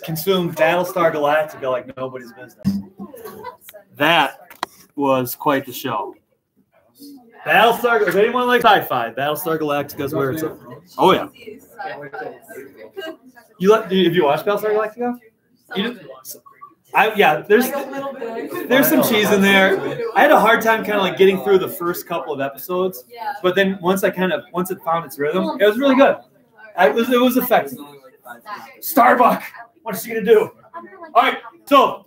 consume Battlestar Galactica like nobody's business. That was quite the show. Battlestar. Does anyone like sci-fi? Battlestar Galactica is where it's at. Oh yeah. Have you watched Battlestar Galactica? There's some cheese in there. I had a hard time kind of like getting through the first couple of episodes, but then once it found its rhythm, it was really good. It was effective. Starbuck, what is she gonna do? All right, so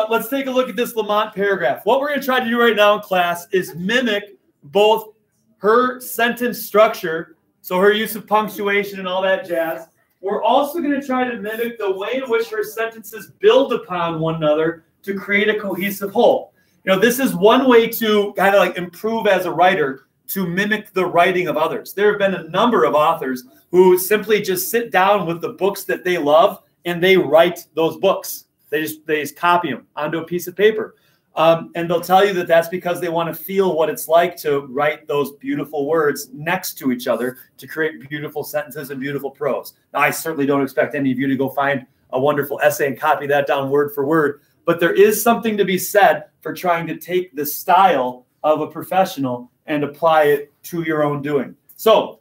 let's take a look at this Lamont paragraph. What we're gonna try to do right now in class is mimic both her sentence structure, so her use of punctuation and all that jazz. We're also going to try to mimic the way in which her sentences build upon one another to create a cohesive whole. You know, this is one way to kind of like improve as a writer, to mimic the writing of others. There have been a number of authors who simply just sit down with the books that they love and they write those books. They just copy them onto a piece of paper. And they'll tell you that that's because they want to feel what it's like to write those beautiful words next to each other to create beautiful sentences and beautiful prose. Now, I certainly don't expect any of you to go find a wonderful essay and copy that down word for word, but there is something to be said for trying to take the style of a professional and apply it to your own doing. So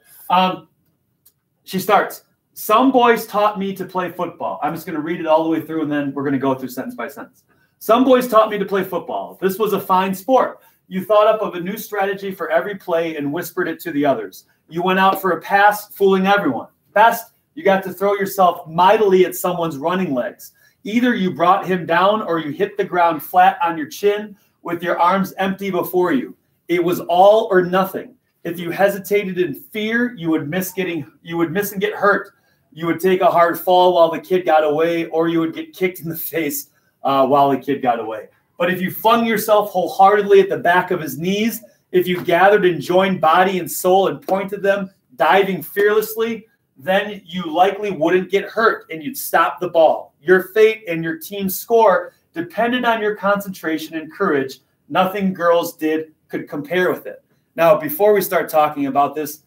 she starts, some boys taught me to play football. I'm just going to read it all the way through, and then we're going to go through sentence by sentence. Some boys taught me to play football. This was a fine sport. You thought up of a new strategy for every play and whispered it to the others. You went out for a pass, fooling everyone. Best, you got to throw yourself mightily at someone's running legs. Either you brought him down or you hit the ground flat on your chin with your arms empty before you. It was all or nothing. If you hesitated in fear, you would miss and get hurt. You would take a hard fall while the kid got away, or you would get kicked in the face while the kid got away. But if you flung yourself wholeheartedly at the back of his knees, if you gathered and joined body and soul and pointed them, diving fearlessly, then you likely wouldn't get hurt and you'd stop the ball. Your fate and your team's score depended on your concentration and courage. Nothing girls did could compare with it. Now, before we start talking about this,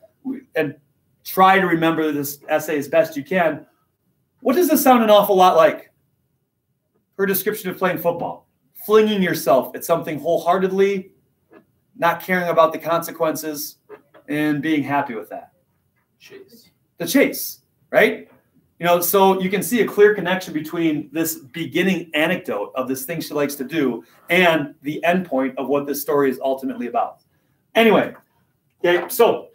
and try to remember this essay as best you can, what does this sound an awful lot like? Her description of playing football, flinging yourself at something wholeheartedly, not caring about the consequences, and being happy with that. Chase. The chase, right? You know, so you can see a clear connection between this beginning anecdote of this thing she likes to do and the end point of what this story is ultimately about. Anyway, okay, so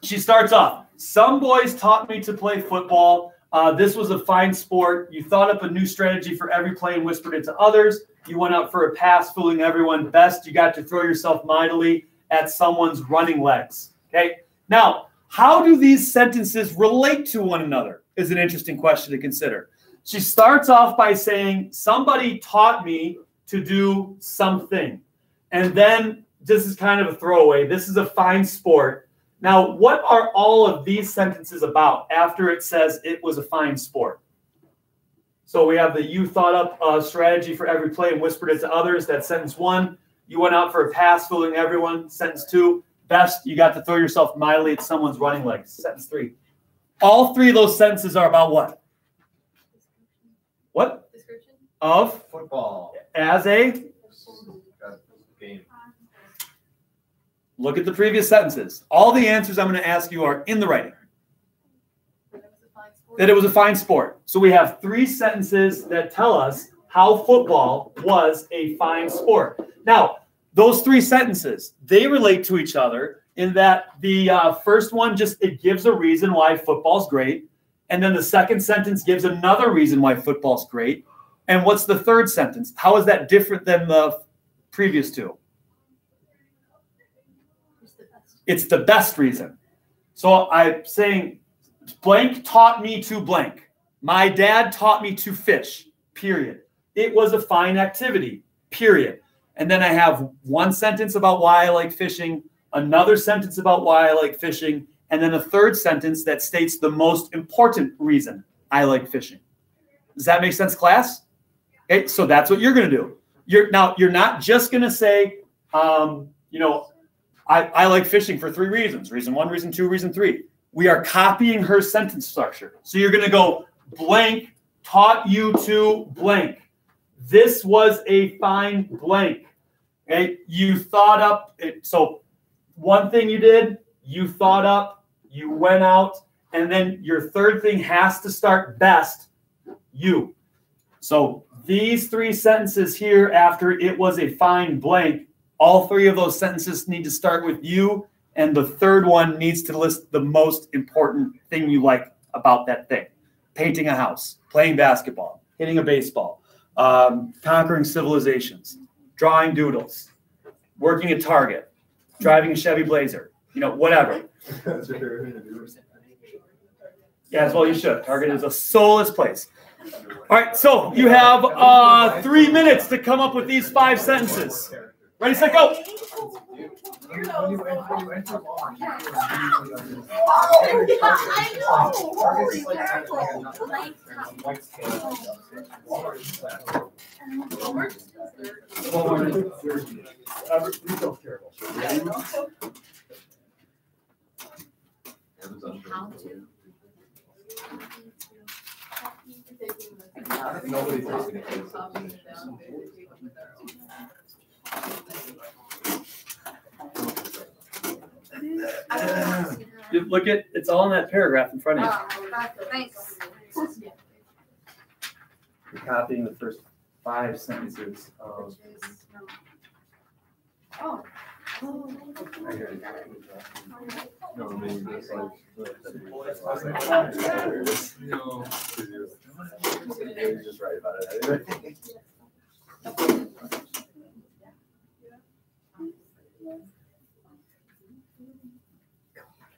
she starts off, some boys taught me to play football. This was a fine sport. You thought up a new strategy for every play and whispered it to others. You went out for a pass, fooling everyone. Best, you got to throw yourself mightily at someone's running legs. Okay. Now, how do these sentences relate to one another is an interesting question to consider. She starts off by saying, somebody taught me to do something. And then this is kind of a throwaway. This is a fine sport. Now, what are all of these sentences about after it says it was a fine sport? So we have the you thought up a strategy for every play and whispered it to others. That's sentence one. You went out for a pass, fooling everyone. Sentence two. Best, you got to throw yourself mightily at someone's running legs. Sentence three. All three of those sentences are about what? What? Description of football as a game. Look at the previous sentences. All the answers I'm going to ask you are in the writing. That it was a fine sport. So we have three sentences that tell us how football was a fine sport. Now, those three sentences, they relate to each other in that the first one it gives a reason why football's great. And then the second sentence gives another reason why football's great. And what's the third sentence? How is that different than the previous two? It's the best reason. So I'm saying blank taught me to blank. My dad taught me to fish, period. It was a fine activity, period. And then I have one sentence about why I like fishing, another sentence about why I like fishing, and then a third sentence that states the most important reason I like fishing. Does that make sense, class? Okay, so that's what you're going to do. You're not just going to say, I like fishing for three reasons. Reason one, reason two, reason three. We are copying her sentence structure. So you're going to go blank taught you to blank. This was a fine blank. Okay, you thought up. So one thing you did, you thought up, you went out, and then your third thing has to start best, you. So these three sentences here after it was a fine blank, all three of those sentences need to start with you, and the third one needs to list the most important thing you like about that thing. Painting a house, playing basketball, hitting a baseball, conquering civilizations, drawing doodles, working at Target, driving a Chevy Blazer, whatever. Yeah, as well you should. Target is a soulless place. All right, so you have 3 minutes to come up with these 5 sentences. Ready, set, go. Nobody's taking it. Look at it's all in that paragraph in front of you. Thanks. You're copying the first 5 sentences. Oh. No, I mean, it's like. No. You're just right about it.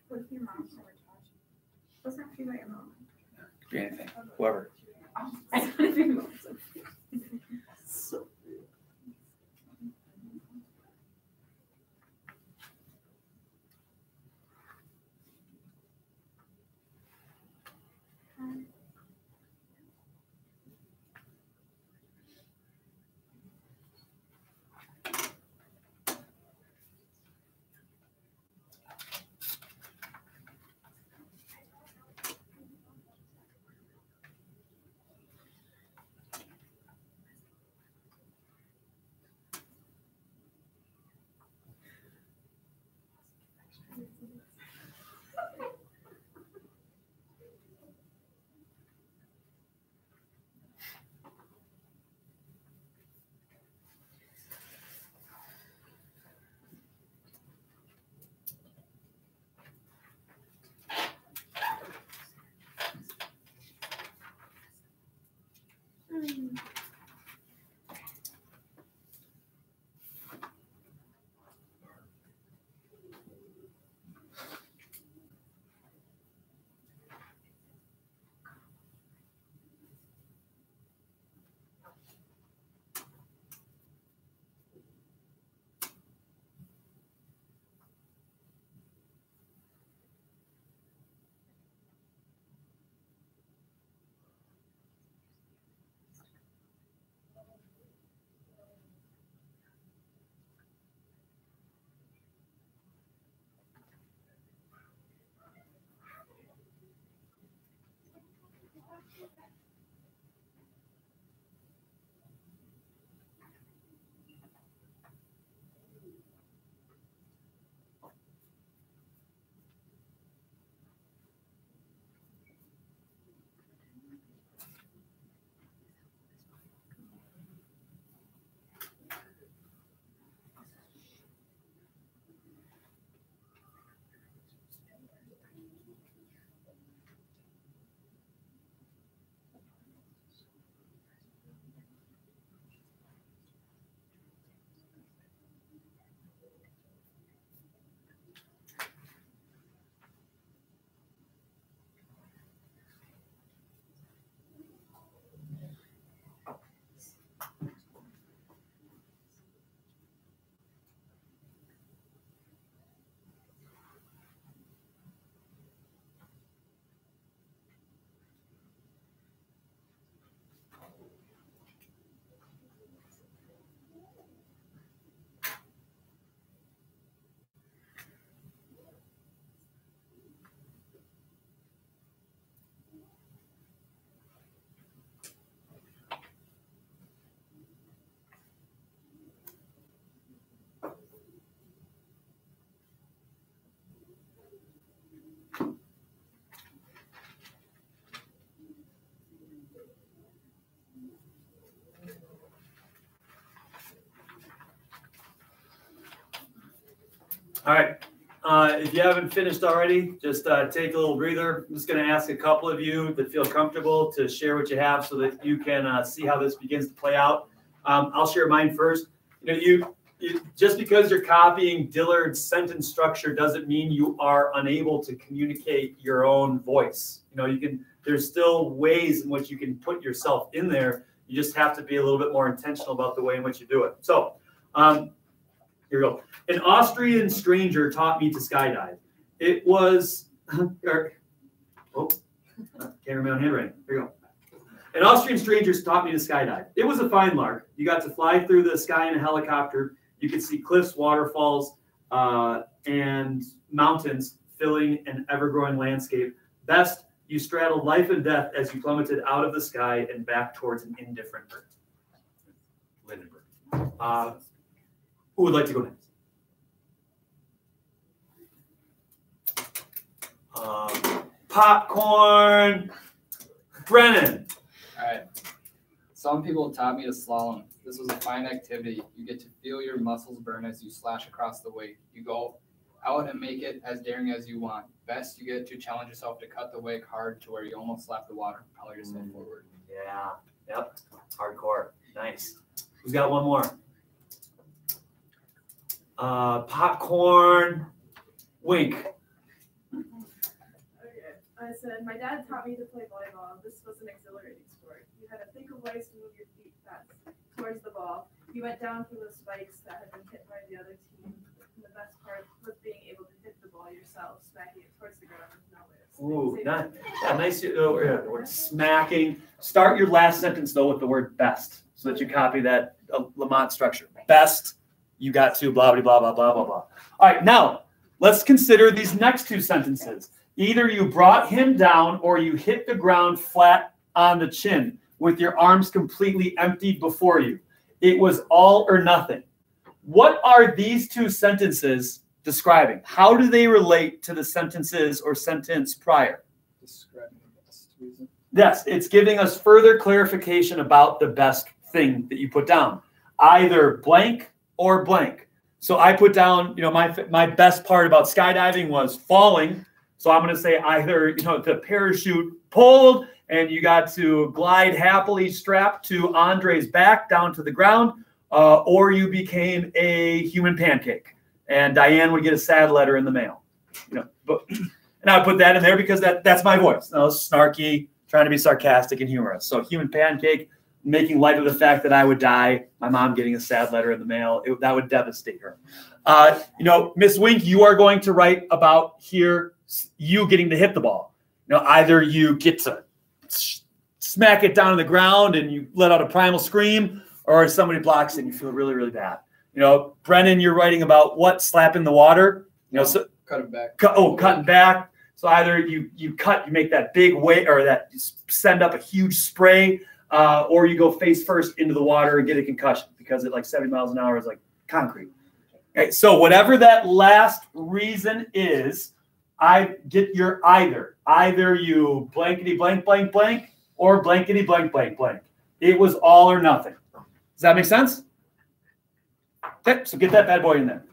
What if your mom sabotaged? Doesn't have to be about your mom. Could be anything. Whoever. I don't know if your mom's so. All right. If you haven't finished already, just take a little breather. I'm just going to ask a couple of you that feel comfortable to share what you have so that you can see how this begins to play out. I'll share mine first. You know, just because you're copying Dillard's sentence structure doesn't mean you are unable to communicate your own voice. You know, there's still ways in which you can put yourself in there. You just have to be a little bit more intentional about the way in which you do it. So, here we go. An Austrian stranger taught me to skydive. It was, can't remember my handwriting. Here we go. An Austrian stranger taught me to skydive. It was a fine lark. You got to fly through the sky in a helicopter. You could see cliffs, waterfalls, and mountains filling an ever-growing landscape. Best, you straddled life and death as you plummeted out of the sky and back towards an indifferent earth. Lindenberg. Who would like to go next? Popcorn. Brennan. All right. Some people taught me to slalom. This was a fine activity. You get to feel your muscles burn as you slash across the wake. You go out and make it as daring as you want. Best, you get to challenge yourself to cut the wake hard to where you almost slap the water. Propel yourself forward. Yeah. Yep. Hardcore. Nice. Who's got one more? Popcorn. Wink. Okay. I said, my dad taught me to play volleyball. This was an exhilarating sport. You had to think of ways to move your feet fast towards the ball. You went down for the spikes that had been hit by the other team. And the best part was being able to hit the ball yourself, smacking it towards the ground with no lift. Ooh, nice. Word smacking. Start your last sentence, though, with the word best so that you copy that Lamont structure. Best. You got to blah, blah, blah, blah, blah, blah, blah. All right, now let's consider these next two sentences. Either you brought him down or you hit the ground flat on the chin with your arms completely emptied before you. It was all or nothing. What are these two sentences describing? How do they relate to the sentences or sentence prior? Describing the best reason. Yes, it's giving us further clarification about the best thing that you put down. Either blank or blank. So I put down, my best part about skydiving was falling. So I'm going to say either, the parachute pulled and you got to glide happily strapped to Andre's back down to the ground, or you became a human pancake and Diane would get a sad letter in the mail. And I put that in there because that's my voice. I was snarky, trying to be sarcastic and humorous. So human pancake, making light of the fact that I would die, my mom getting a sad letter in the mail, that would devastate her. Miss Wink, you are going to write about here you getting to hit the ball. Either you get to smack it down on the ground and you let out a primal scream, or somebody blocks it and you feel really, really bad. Brennan, you're writing about what? Slapping the water? So Cutting back. Cutting back. So either you make that big wave, or that you send up a huge spray, or you go face first into the water and get a concussion because at like 70 miles an hour is like concrete. Okay, so whatever that last reason is, I get your either. Either you blankety blank blank blank or blankety blank blank blank. It was all or nothing. Does that make sense? Okay, so get that bad boy in there.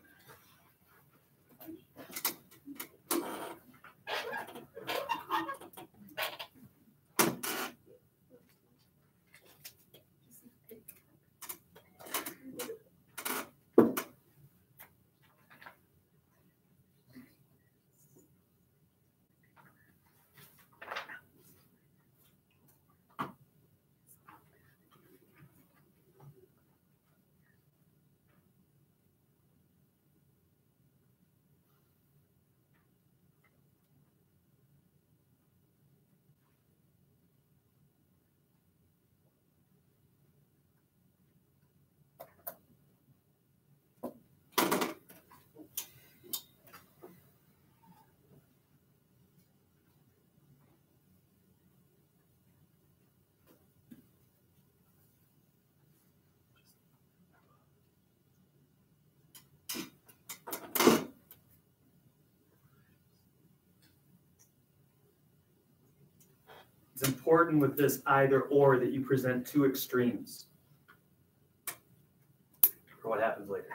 It's important with this either or that you present two extremes for what happens later.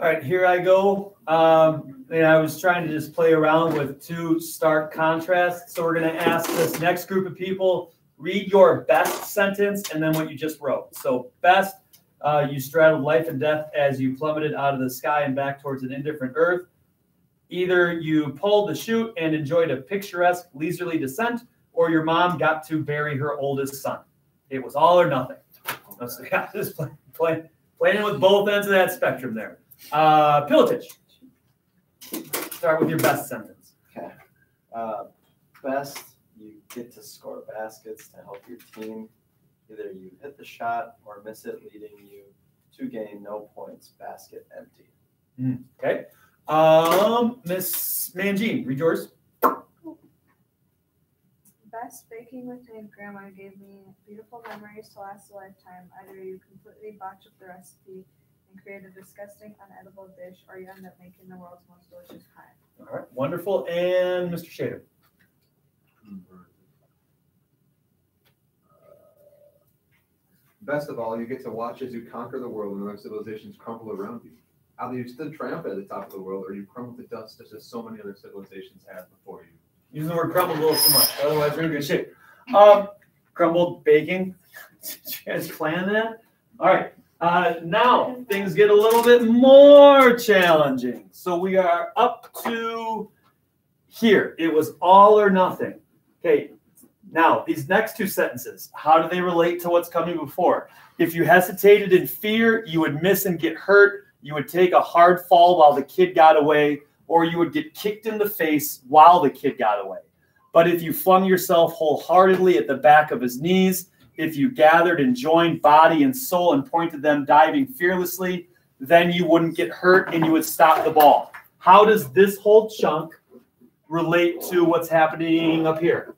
All right, here I go. And I was trying to just play around with two stark contrasts. So we're going to ask this next group of people, read your best sentence and then what you just wrote. So best, you straddled life and death as you plummeted out of the sky and back towards an indifferent earth. Either you pulled the chute and enjoyed a picturesque leisurely descent, or your mom got to bury her oldest son. It was all or nothing. So, yeah, just playing with both ends of that spectrum there. Pilotich, start with your best sentence. Okay. Best, you get to score baskets to help your team. Either you hit the shot or miss it, leading you to gain no points, basket empty. Okay. Miss Mangine, read yours. Best, baking with my grandma gave me beautiful memories to last a lifetime. Either you completely botch up the recipe and create a disgusting, unedible dish, or you end up making the world's most delicious pie. All right, wonderful. And Mr. Shader. Best of all, you get to watch as you conquer the world and other civilizations crumble around you. Either you stood triumphant at the top of the world, or you crumbled to dust just as so many other civilizations have before you. Using the word crumbled a little too much. Otherwise, we're in good shape. Crumbled baking. Did you guys plan that? All right. Now things get a little bit more challenging. So we are up to here. It was all or nothing. Okay. Now, these next two sentences, how do they relate to what's coming before? If you hesitated in fear, you would miss and get hurt. You would take a hard fall while the kid got away, or you would get kicked in the face while the kid got away. But if you flung yourself wholeheartedly at the back of his knees, if you gathered and joined body and soul and pointed them diving fearlessly, then you wouldn't get hurt and you would stop the ball. How does this whole chunk relate to what's happening up here?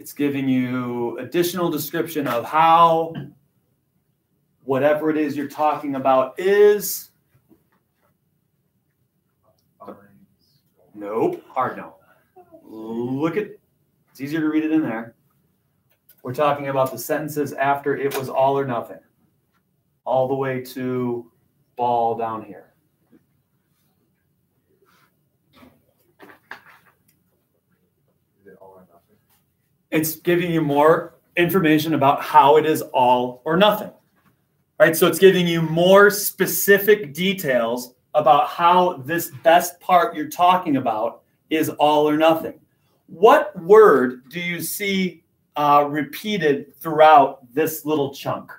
It's giving you additional description of how whatever it is you're talking about is. Nope, hard no. Look at, it's easier to read it in there. We're talking about the sentences after it was all or nothing. All the way to ball down here. It's giving you more information about how it is all or nothing. Right? So it's giving you more specific details about how this best part you're talking about is all or nothing. What word do you see repeated throughout this little chunk?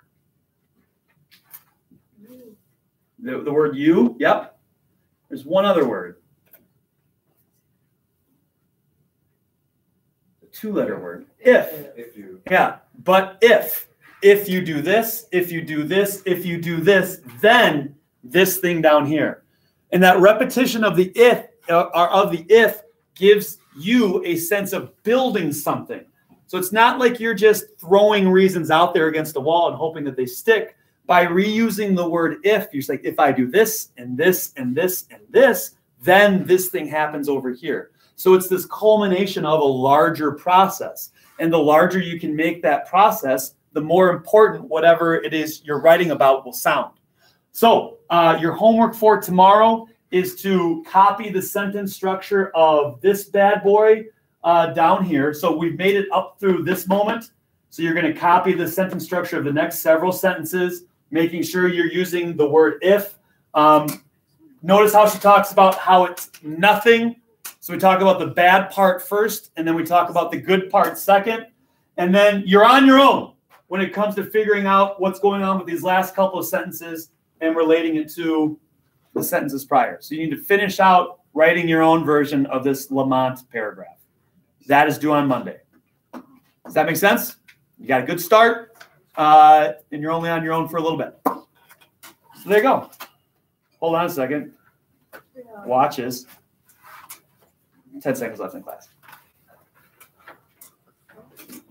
The word you? Yep. There's one other word. Two-letter word. If you. Yeah, but if you do this, if you do this, if you do this, then this thing down here. And that repetition of the if gives you a sense of building something. So it's not like you're just throwing reasons out there against the wall and hoping that they stick. By reusing the word if, you're like, if I do this and this and this and this, then this thing happens over here. So it's this culmination of a larger process. And the larger you can make that process, the more important whatever it is you're writing about will sound. So your homework for tomorrow is to copy the sentence structure of this bad boy down here. So we've made it up through this moment. So you're going to copy the sentence structure of the next several sentences, making sure you're using the word if. Notice how she talks about how it's nothing. So we talk about the bad part first, and then we talk about the good part second. And then you're on your own when it comes to figuring out what's going on with these last couple of sentences and relating it to the sentences prior. So you need to finish out writing your own version of this Lamont paragraph. That is due on Monday. Does that make sense? You got a good start, and you're only on your own for a little bit. So there you go. Hold on a second. Watches. 10 seconds left in class.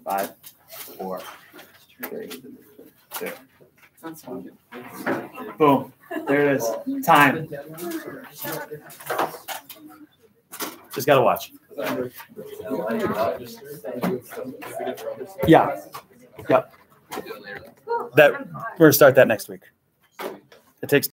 5, 4, 3, 2. Boom. There it is. Time. Just got to watch. Yeah. Yep. Do it later. That we're gonna start that next week. It takes